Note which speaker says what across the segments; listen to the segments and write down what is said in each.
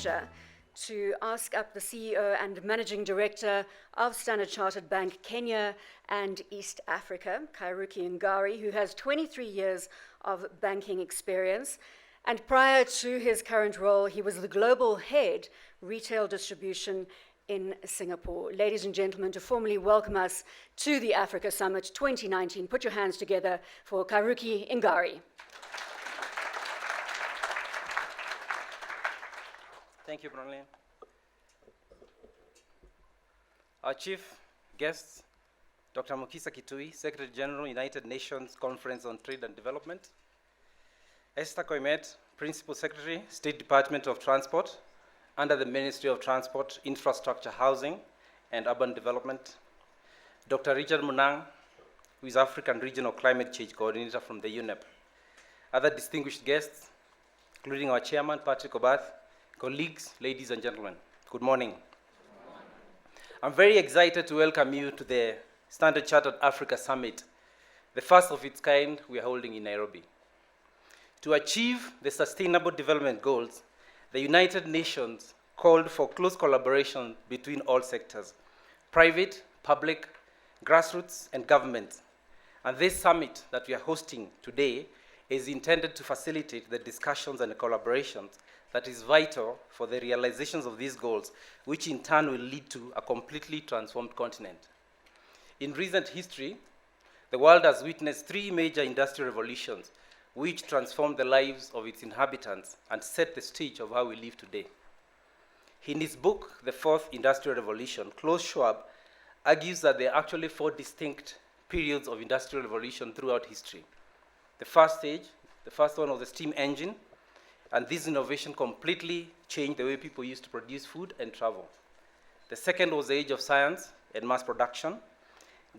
Speaker 1: pleasure to ask up the CEO and Managing Director of Standard Chartered Bank Kenya and East Africa, Kariuki Ngari, who has 23 years of banking experience. And prior to his current role, he was the global head retail distribution in Singapore. Ladies and gentlemen, to formally welcome us to the Africa Summit 2019, put your hands together for Kariuki Ngari.
Speaker 2: Thank you, Bronlyn. Our chief guests, Dr. Mukisa Kitui, Secretary General, United Nations Conference on Trade and Development. Esther Koimet, Principal Secretary, State Department of Transport, under the Ministry of Transport, Infrastructure, Housing, and Urban Development. Dr. Richard Munang, who is African Regional Climate Change Coordinator from the UNEP. Other distinguished guests, including our chairman, Patrick Obath, colleagues, ladies and gentlemen, good morning. I'm very excited to welcome you to the Standard Chartered Africa Summit, the first of its kind we are holding in Nairobi. To achieve the Sustainable Development Goals, the United Nations called for close collaboration between all sectors, private, public, grassroots, and government. And this summit that we are hosting today is intended to facilitate the discussions and the collaborations that is vital for the realizations of these goals, which in turn will lead to a completely transformed continent. In recent history, the world has witnessed three major industrial revolutions which transformed the lives of its inhabitants and set the stage of how we live today. In his book, The Fourth Industrial Revolution, Klaus Schwab argues that there are actually four distinct periods of industrial revolution throughout history. The first stage, the first one was the steam engine, and this innovation completely changed the way people used to produce food and travel. The second was the age of science and mass production.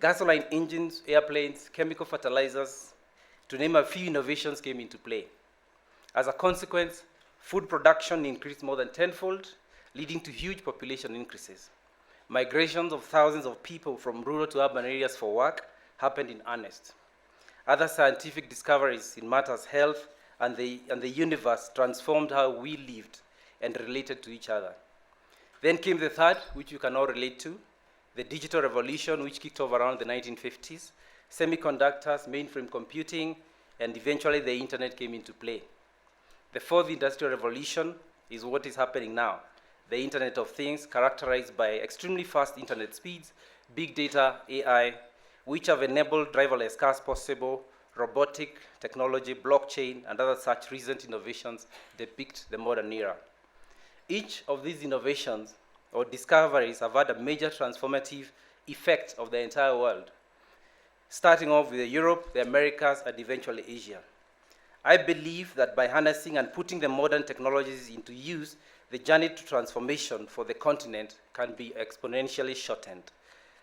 Speaker 2: Gasoline engines, airplanes, chemical fertilizers, to name a few innovations came into play. As a consequence, food production increased more than tenfold, leading to huge population increases. Migrations of thousands of people from rural to urban areas for work happened in earnest. Other scientific discoveries in matters health and the universe transformed how we lived and related to each other. Then came the third, which you can all relate to, the digital revolution, which kicked off around the 1950s. Semiconductors, mainframe computing, and eventually the internet came into play. The fourth industrial revolution is what is happening now. The Internet of Things, characterized by extremely fast internet speeds, big data, AI, which have enabled driverless cars possible, robotic technology, blockchain, and other such recent innovations depict the modern era. Each of these innovations or discoveries have had a major transformative effect of the entire world, starting off with Europe, the Americas, and eventually Asia. I believe that by harnessing and putting the modern technologies into use, the journey to transformation for the continent can be exponentially shortened.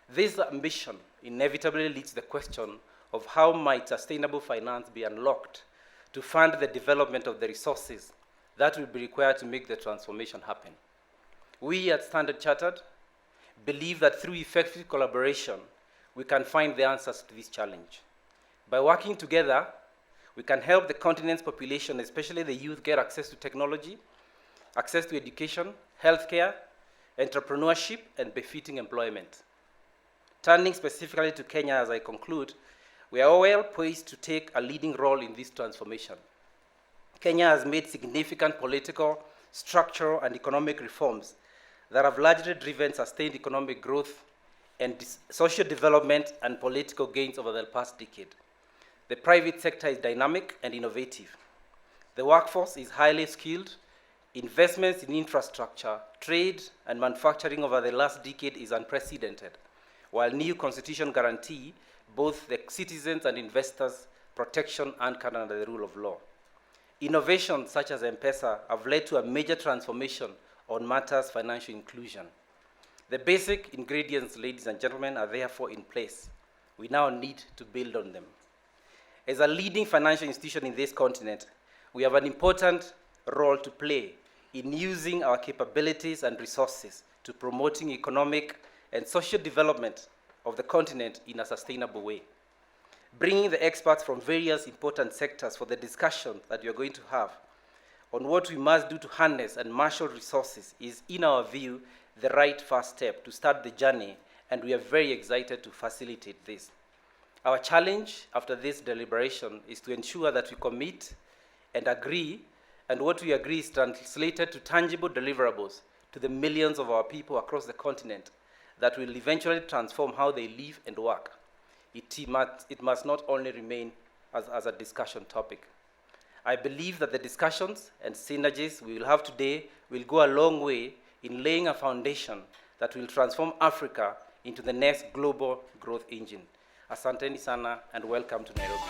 Speaker 2: This ambition inevitably leads to the question of how might sustainable finance be unlocked to fund the development of the resources that will be required to make the transformation happen. We at Standard Chartered believe that through effective collaboration, we can find the answers to this challenge. By working together, we can help the continent's population, especially the youth, get access to technology, access to education, healthcare, entrepreneurship, and befitting employment. Turning specifically to Kenya as I conclude, we are well poised to take a leading role in this transformation. Kenya has made significant political, structural, and economic reforms that have largely driven sustained economic growth and social development and political gains over the past decade. The private sector is dynamic and innovative. The workforce is highly skilled. Investments in infrastructure, trade, and manufacturing over the last decade is unprecedented, while new constitution guarantee both the citizens and investors protection anchored under the rule of law. Innovations such as M-Pesa have led to a major transformation on matters financial inclusion. The basic ingredients, ladies and gentlemen, are therefore in place. We now need to build on them. As a leading financial institution in this continent, we have an important role to play in using our capabilities and resources to promoting economic and social development of the continent in a sustainable way. Bringing the experts from various important sectors for the discussion that we are going to have on what we must do to harness and marshal resources is, in our view, the right first step to start the journey, and we are very excited to facilitate this. Our challenge after this deliberation is to ensure that we commit and agree, and what we agree is translated to tangible deliverables to the millions of our people across the continent that will eventually transform how they live and work. It must not only remain as a discussion topic. I believe that the discussions and synergies we will have today will go a long way in laying a foundation that will transform Africa into the next global growth engine. Asanteni sana and welcome to Nairobi.